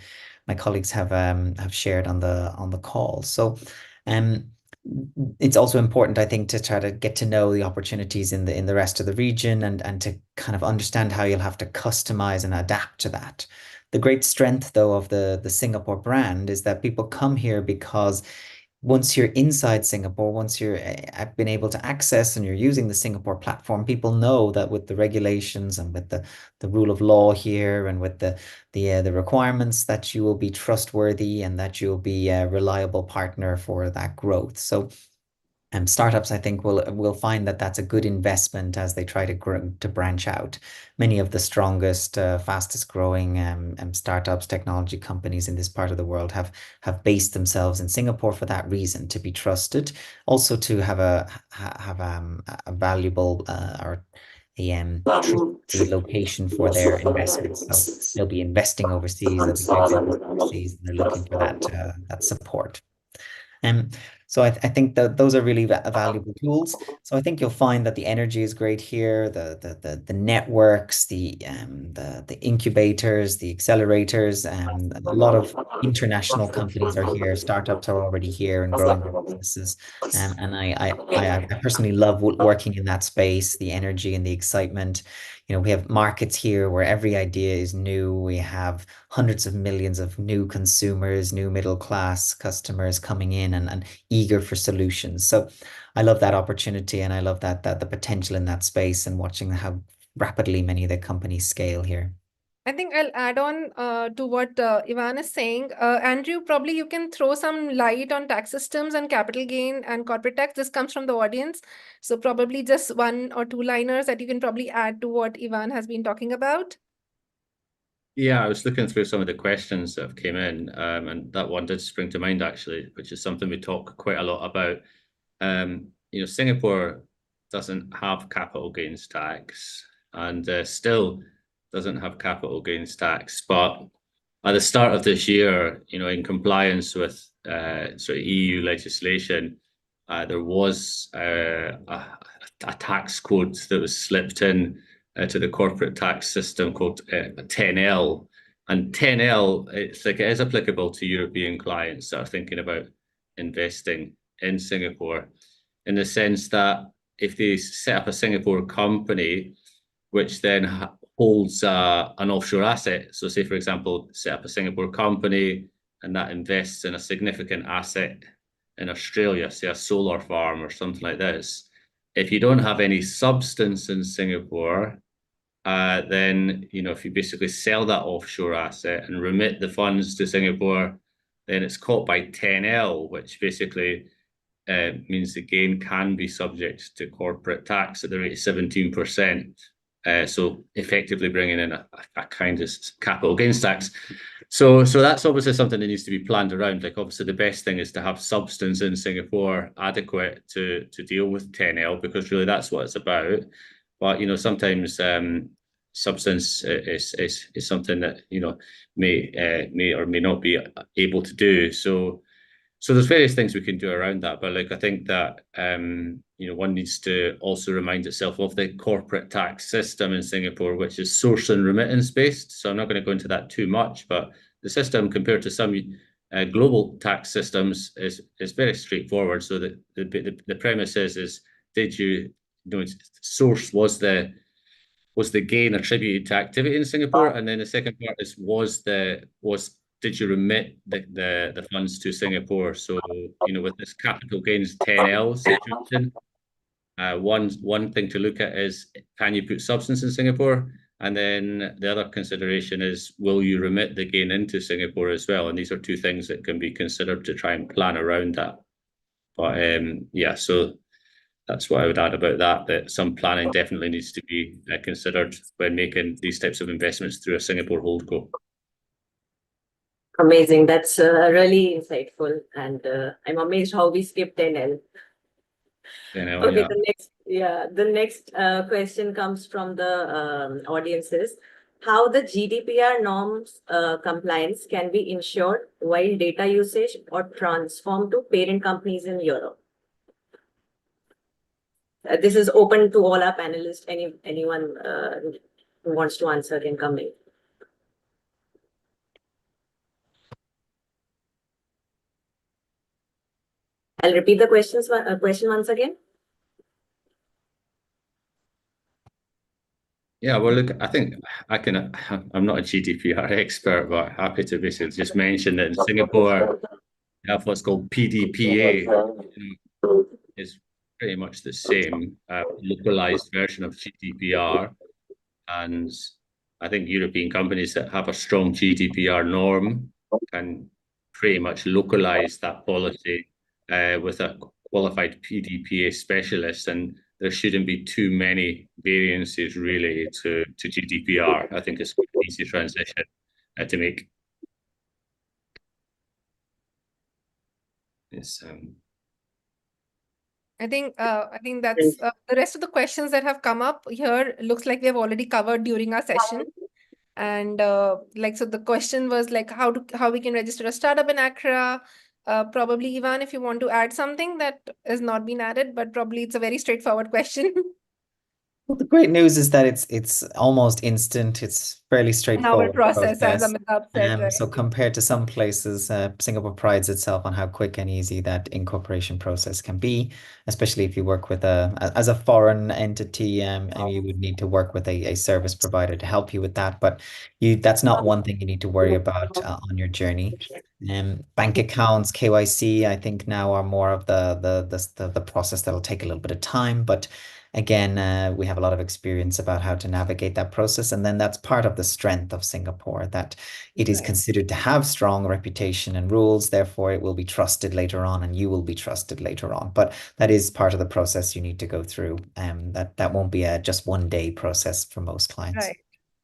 my colleagues have shared on the call. So it's also important, I think, to try to get to know the opportunities in the rest of the region and to kind of understand how you'll have to customize and adapt to that. The great strength, though, of the Singapore brand is that people come here because once you're inside Singapore, once you're been able to access and you're using the Singapore platform, people know that with the regulations and with the rule of law here and with the requirements, that you will be trustworthy and that you'll be a reliable partner for that growth. So startups, I think, will find that that's a good investment as they try to grow, to branch out. Many of the strongest, fastest growing startups, technology companies in this part of the world have based themselves in Singapore for that reason, to be trusted, also to have a valuable or a location for their investments. So they'll be investing overseas, they'll be doing business overseas, and they're looking for that support. So I think that those are really valuable tools. So I think you'll find that the energy is great here, the networks, the incubators, the accelerators, and a lot of international companies are here. Startups are already here and growing their businesses. And I personally love working in that space, the energy and the excitement. We have markets here where every idea is new. We have hundreds of millions of new consumers, new middle class customers coming in and eager for solutions. So I love that opportunity, and I love that the potential in that space, and watching how rapidly many of the companies scale here. I think I'll add on to what Ivan is saying. Andrew, probably you can throw some light on tax systems and capital gain and corporate tax. This comes from the audience. So probably just one or two liners that you can probably add to what Ivan has been talking about. Yeah, I was looking through some of the questions that have came in, and that one did spring to mind actually, which is something we talk quite a lot about. Singapore doesn't have capital gains tax, and still doesn't have capital gains tax. But at the start of this year, in compliance with sort of EU legislation, there was a tax code that was slipped in to the corporate tax system called 10L. And 10L, it is applicable to European clients that are thinking about investing in Singapore, in the sense that if they set up a Singapore company, which then holds an offshore asset, so say, for example, set up a Singapore company and that invests in a significant asset in Australia, say a solar farm or something like this, if you don't have any substance in Singapore, then, if you basically sell that offshore asset and remit the funds to Singapore, then it's caught by 10L, which basically means the gain can be subject to corporate tax at the rate of 17%. So effectively bringing in a kind of capital gains tax. So that's obviously something that needs to be planned around. Like obviously the best thing is to have substance in Singapore adequate to deal with 10L, because really that's what it's about. But sometimes substance is something that may or may not be able to do. So there's various things we can do around that, but I think that one needs to also remind itself of the corporate tax system in Singapore, which is source and remittance based. So I'm not going to go into that too much, but the system compared to some global tax systems is very straightforward. So the premise is did source was the gain attributed to activity in Singapore, and then the second part is did you remit the funds to Singapore? So with this capital gains 10L situation, one thing to look at is, can you put substance in Singapore? And then the other consideration is, will you remit the gain into Singapore as well? And these are two things that can be considered to try and plan around that. But yeah, so that's what I would add about that some planning definitely needs to be considered when making these types of investments through a Singapore holdco. Amazing. That's really insightful. And I'm amazed how we skipped 10L. Okay, Yeah. the next question comes from the audiences. How the GDPR norms compliance can be ensured while data usage or transformed to parent companies in Europe? This is open to all our panelists. Anyone who wants to answer can come in. I'll repeat the question once again. Yeah, well, look, I think I'm not a GDPR expert, but happy to basically just mention that in Singapore, you have what's called PDPA, is pretty much the same localized version of GDPR. And I think European companies that have a strong GDPR norm can pretty much localize that policy with a qualified PDPA specialist, and there shouldn't be too many variances really to GDPR. I think it's quite an easy transition to make. I think that's the rest of the questions that have come up here looks like we have already covered during our session. And so the question was like how we can register a startup in Accra. Probably Ivan, if you want to add something that has not been added, but probably it's a very straightforward question. Well, the great news is that it's almost instant. It's fairly Our straightforward process, as process. Amitabh said, right? So compared to some places, Singapore prides itself on how quick and easy that incorporation process can be, especially if you work with as a foreign entity, and you would need to work with a service provider to help you with that. But that's not one thing you need to worry about on your journey. Bank accounts, KYC, I think now are more of the process that'll take a little bit of time, but again, we have a lot of experience about how to navigate that process. And then that's part of the strength of Singapore, that it is considered to have strong reputation and rules. Therefore, it will be trusted later on and you will be trusted later on. But that is part of the process you need to go through. That won't be a just 1 day process for most clients.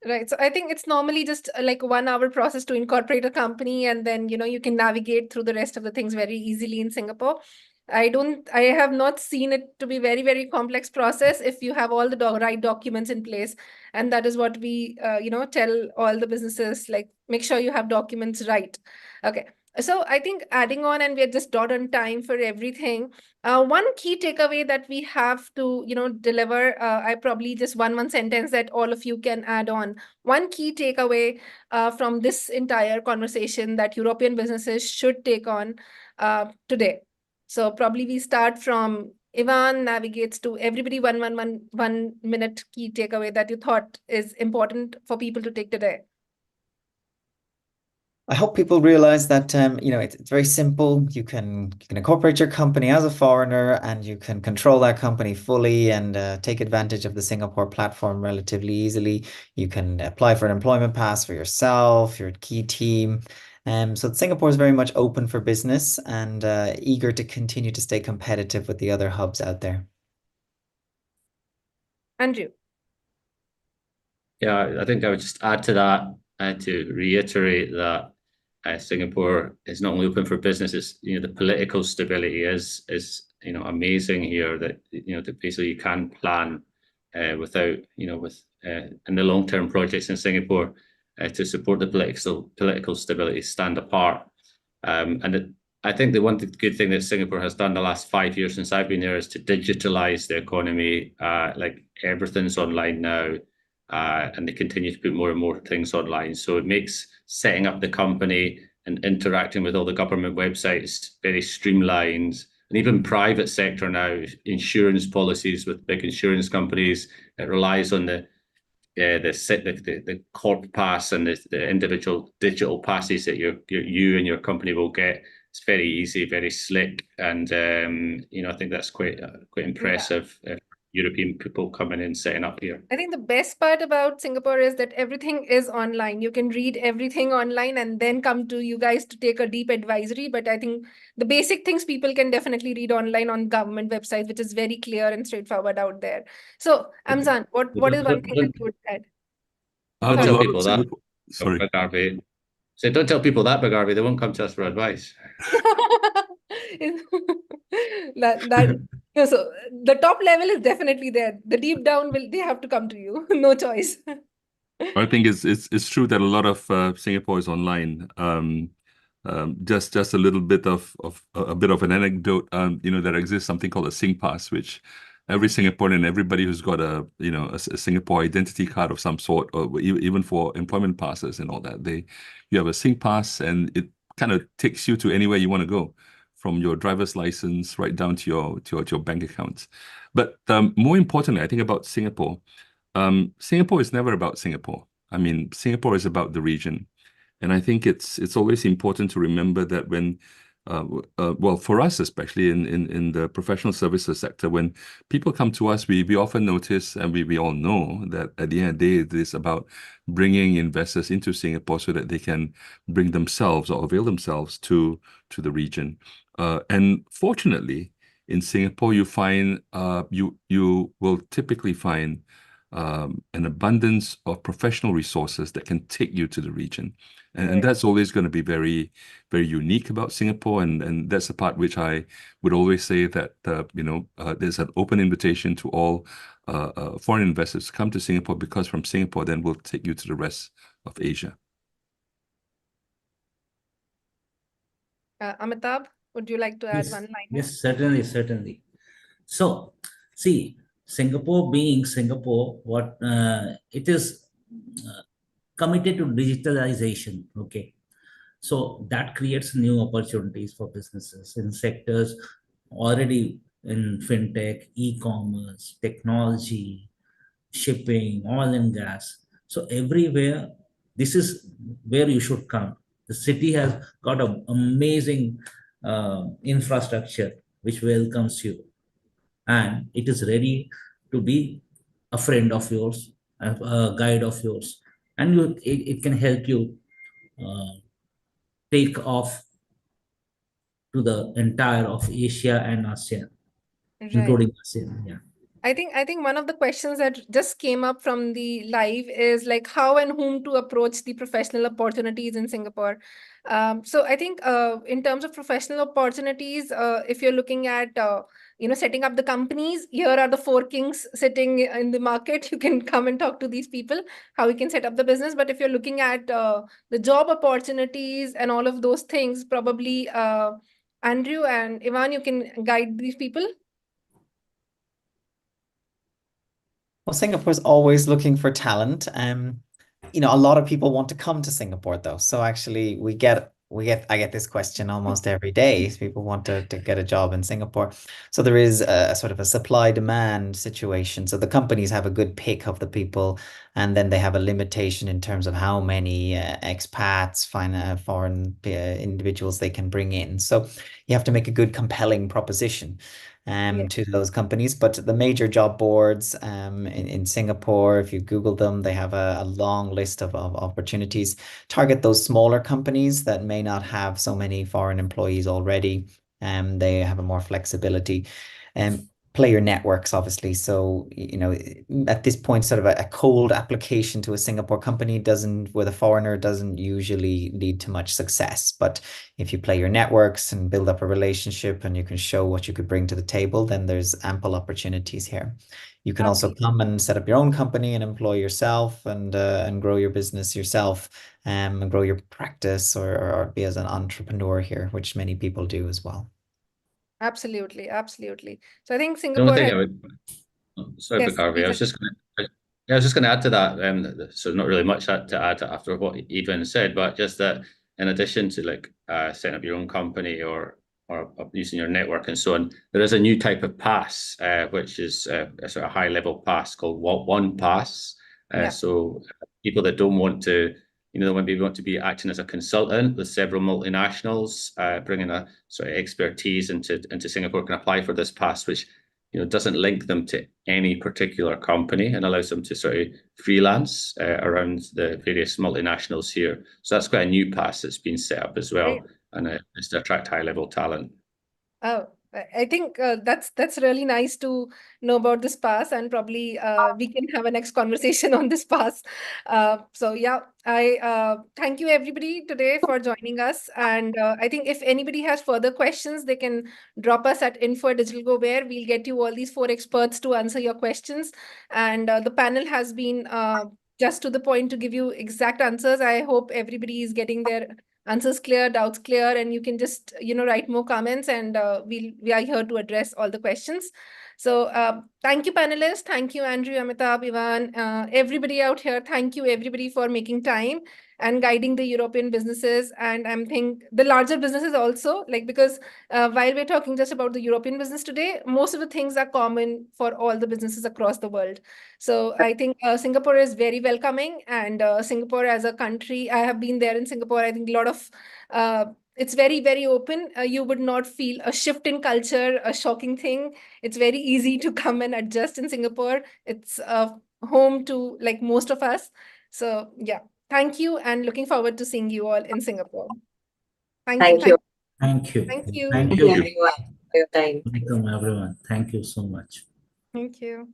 Right. So I think it's normally just like 1 hour process to incorporate a company, and then, you can navigate through the rest of the things very easily in Singapore. I have not seen it to be very, very complex process if you have all the right documents in place. And that is what we, tell all the businesses, like, make sure you have documents right. Okay. So I think adding on, and we're just dot on time for everything. One key takeaway that we have to, deliver, I probably just one sentence that all of you can add on. One key takeaway from this entire conversation that European businesses should take on today. So probably we start from Ivan, navigates to everybody, one minute key takeaway that you thought is important for people to take today. I hope people realize that it's very simple. You can incorporate your company as a foreigner, and you can control that company fully and take advantage of the Singapore platform relatively easily. You can apply for an employment pass for yourself, your key team, So Singapore is very much open for business and eager to continue to stay competitive with the other hubs out there. Andrew. Yeah, I think I would just add to that to reiterate that Singapore is not only open for business, it's, the political stability is amazing here, that that basically you can plan without with in the long-term projects in Singapore to support the political stability stand apart. I think the one good thing that Singapore has done the last 5 years since I've been there is to digitalize the economy. Like everything's online now. And they continue to put more and more things online. So it makes setting up the company and interacting with all the government websites very streamlined. And even private sector now, insurance policies with big insurance companies, it relies on the corp pass and the individual digital passes that you and your company will get. It's very easy, very slick, and I think that's quite impressive. European people coming in, setting up here. I think the best part about Singapore is that everything is online. You can read everything online and then come to you guys to take a deep advisory. But I think the basic things people can definitely read online on government websites, which is very clear and straightforward out there. So, Amzan, what is one thing that you would add? Don't A tell lot of people that. Singapore. Sorry. Bagarvi. So don't tell people that, Bagarvi. They won't come to us for advice. So the top level is definitely there. The deep down they have to come to you. No choice. I think it's true that a lot of Singapore is online. Just a little bit of a bit of an anecdote. There exists something called a SingPass, which every Singaporean, everybody who's got a Singapore identity card of some sort, or even for employment passes and all that, you have a SingPass, and it kind of takes you to anywhere you want to go, from your driver's license right down to your bank accounts. But more importantly, I think about Singapore. Singapore is never about Singapore. I mean, Singapore is about the region. And I think it's always important to remember that when, well, for us, especially in the professional services sector, when people come to us, we often notice, and we all know, that at the end of the day, it is about bringing investors into Singapore so that they can bring themselves or avail themselves to the region. And fortunately, in Singapore, you find you will typically find an abundance of professional resources that can take you to the region. And that's always going to be very, very unique about Singapore. And that's the part which I would always say that, there's an open invitation to all foreign investors to come to Singapore, because from Singapore, then we'll take you to the rest of Asia. Amitabh, would you like to add one line? Yes, certainly. So, see, Singapore being Singapore, what it is committed to digitalization. Okay, so that creates new opportunities for businesses in sectors already in fintech, e-commerce, technology, shipping, oil and gas. So everywhere, this is where you should come. The city has got an amazing infrastructure which welcomes you, and it is ready to be a friend of yours, a guide of yours, and it can help you take off to the entire of Asia and ASEAN, including ASEAN. Yeah. I think one of the questions that just came up from the live is like how and whom to approach the professional opportunities in Singapore. So I think in terms of professional opportunities, if you're looking at setting up the companies, here are the four kings sitting in the market. You can come and talk to these people, how you can set up the business. But if you're looking at the job opportunities and all of those things, probably Andrew and Ivan, you can guide these people. Well, Singapore's always looking for talent. A lot of people want to come to Singapore though. So actually I get this question almost every day. People want to get a job in Singapore. So there is a sort of a supply-demand situation. So the companies have a good pick of the people, and then they have a limitation in terms of how many expats, foreign individuals they can bring in. So you have to make a good, compelling proposition. to those companies. But the major job boards in Singapore, if you Google them, they have a long list of opportunities. Target those smaller companies that may not have so many foreign employees already. They have a more flexibility. Play your networks, obviously. So, at this point, sort of a cold application to a Singapore company with a foreigner doesn't usually lead to much success. But if you play your networks and build up a relationship and you can show what you could bring to the table, then there's ample opportunities here. You can also come and set up your own company and employ yourself and grow your business yourself and grow your practice or be as an entrepreneur here, which many people do as well. Absolutely, absolutely. So I think The only Singapore thing has, I would, sorry, yes, Harvey, I was just going to add to that. So not really much to add after what Evan said, but just that in addition to like setting up your own company or using your network and so on, there is a new type of pass, which is a sort of high level pass called One Pass. So people that don't want to, they want to be acting as a consultant with several multinationals, bringing a sort of expertise into Singapore can apply for this pass, which doesn't link them to any particular company and allows them to sort of freelance around the various multinationals here. So that's quite a new pass that's been set up as well, and it's to attract high-level talent. Oh, I think that's really nice to know about this pass, and probably we can have a next conversation on this pass. So yeah, I thank you everybody today for joining us, and I think if anybody has further questions, they can drop us at info@digitalgoware. We'll get you all these 4 experts to answer your questions, and the panel has been just to the point to give you exact answers. I hope everybody is getting their answers clear, doubts clear, and you can just write more comments, and we are here to address all the questions. So thank you, panelists. Thank you, Andrew, Amitabh, Ivan, everybody out here. Thank you, everybody, for making time and guiding the European businesses. And I'm think the larger businesses also, because while we're talking just about the European business today, most of the things are common for all the businesses across the world. So I think Singapore is very welcoming, and Singapore as a country, I have been there in Singapore. I think a lot of it's very, very open. You would not feel a shift in culture, a shocking thing. It's very easy to come and adjust in Singapore. It's home to most of us. So yeah, thank you, and looking forward to seeing you all in Singapore. Thank you. Thank you. Thank you. Thank Thank you. you everyone for your time. Welcome, everyone. Thank you so much. Thank you.